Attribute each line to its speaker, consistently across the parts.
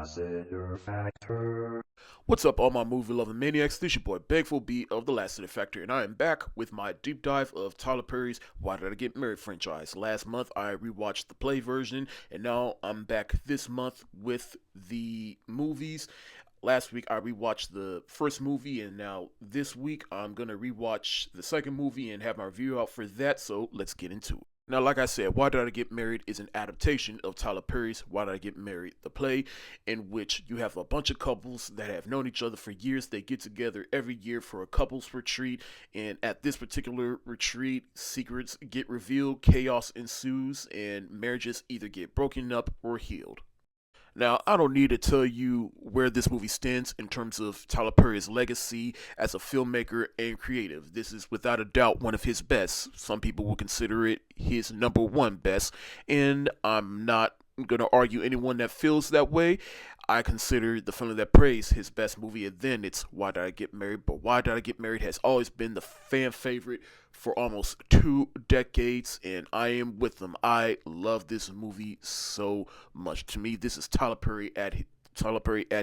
Speaker 1: Lassiter Factor.
Speaker 2: What's up, all my movie loving maniacs? This your boy Bagful B of the Lassiter Factor, and I am back with my deep dive of Tyler Perry's Why Did I Get Married franchise. Last month I rewatched the play version, and now I'm back this month with the movies. Last week I rewatched the first movie, and now this week I'm gonna rewatch the second movie and have my review out for that. So let's get into it. Now, like I said, Why Did I Get Married is an adaptation of Tyler Perry's Why Did I Get Married, the play, in which you have a bunch of couples that have known each other for years. They get together every year for a couples retreat, and at this particular retreat, secrets get revealed, chaos ensues, and marriages either get broken up or healed. Now, I don't need to tell you where this movie stands in terms of Tyler Perry's legacy as a filmmaker and creative. This is without a doubt one of his best. Some people will consider it his number one best, and I'm not going to argue anyone that feels that way. I consider The Family That Prays his best movie, and then it's Why Did I Get Married? But Why Did I Get Married has always been the fan favorite for almost 2 decades, and I am with them. I love this movie so much. To me, this is Tyler Perry at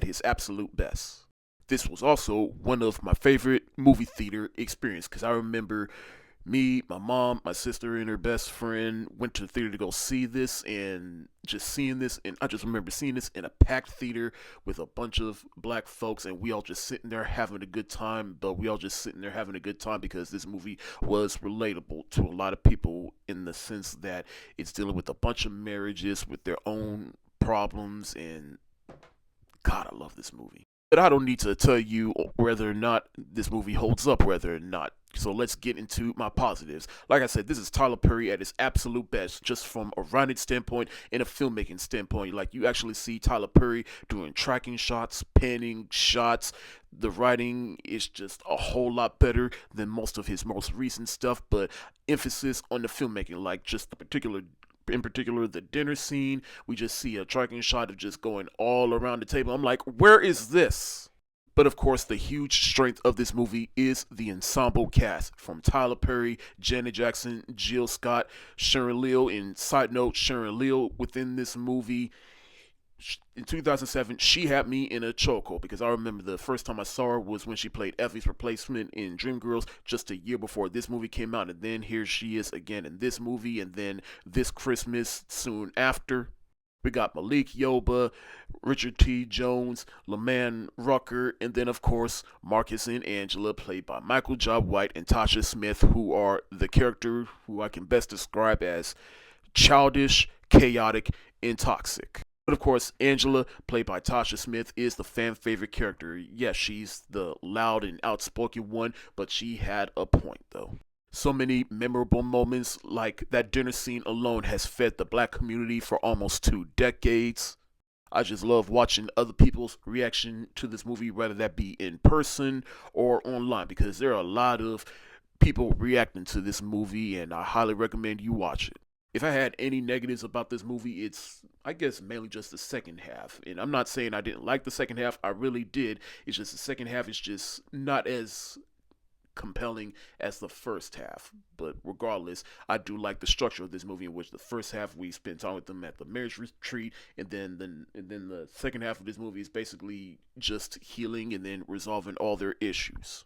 Speaker 2: his absolute best. This was also one of my favorite movie theater experiences because I remember me, my mom, my sister, and her best friend went to the theater to go see this, and just seeing this, and I just remember seeing this in a packed theater with a bunch of black folks, and we all just sitting there having a good time. But we all just sitting there having a good time because this movie was relatable to a lot of people in the sense that it's dealing with a bunch of marriages with their own problems, and God, I love this movie. But I don't need to tell you whether or not this movie holds up, whether or not. So let's get into my positives. Like I said, this is Tyler Perry at his absolute best, just from a writing standpoint and a filmmaking standpoint. Like, you actually see Tyler Perry doing tracking shots, panning shots. The writing is just a whole lot better than most of his most recent stuff, but emphasis on the filmmaking, like just in particular, the dinner scene. We just see a tracking shot of just going all around the table. I'm like, where is this? But of course, the huge strength of this movie is the ensemble cast from Tyler Perry, Janet Jackson, Jill Scott, Sharon Leal. And side note, Sharon Leal within this movie, in 2007, she had me in a chokehold because I remember the first time I saw her was when she played Effie's replacement in Dreamgirls just a year before this movie came out. And then here she is again in this movie, and then this Christmas soon after. We got Malik Yoba, Richard T. Jones, LeMan Rucker, and then, of course, Marcus and Angela, played by Michael Jai White and Tasha Smith, who are the character who I can best describe as childish, chaotic, and toxic. But of course, Angela, played by Tasha Smith, is the fan favorite character. Yes, she's the loud and outspoken one, but she had a point, though. So many memorable moments, like that dinner scene alone has fed the black community for almost 2 decades. I just love watching other people's reaction to this movie, whether that be in person or online, because there are a lot of people reacting to this movie, and I highly recommend you watch it. If I had any negatives about this movie, it's, I guess, mainly just the second half. And I'm not saying I didn't like the second half, I really did. It's just the second half is just not as compelling as the first half. But regardless, I do like the structure of this movie, in which the first half we spend time with them at the marriage retreat, and then the second half of this movie is basically just healing and then resolving all their issues.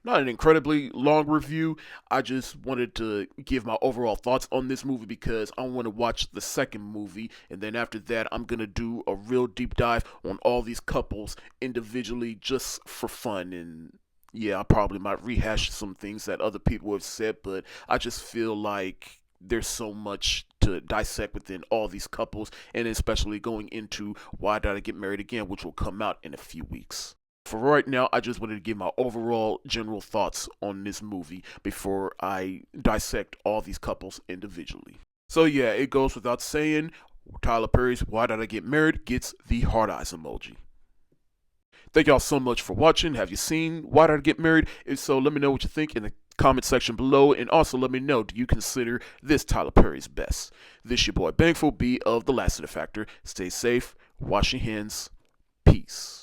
Speaker 2: Not an incredibly long review. I just wanted to give my overall thoughts on this movie because I want to watch the second movie, and then after that I'm going to do a real deep dive on all these couples individually just for fun. And yeah, I probably might rehash some things that other people have said, but I just feel like there's so much to dissect within all these couples, and especially going into Why Did I Get Married Again, which will come out in a few weeks. For right now, I just wanted to give my overall general thoughts on this movie before I dissect all these couples individually. So yeah, it goes without saying, Tyler Perry's Why Did I Get Married gets the hard eyes emoji. Thank y'all so much for watching. Have you seen Why Did I Get Married? If so, let me know what you think in the comment section below, and also let me know, do you consider this Tyler Perry's best? This your boy Bangful B of the Lassiter Factor. Stay safe, wash your hands, peace.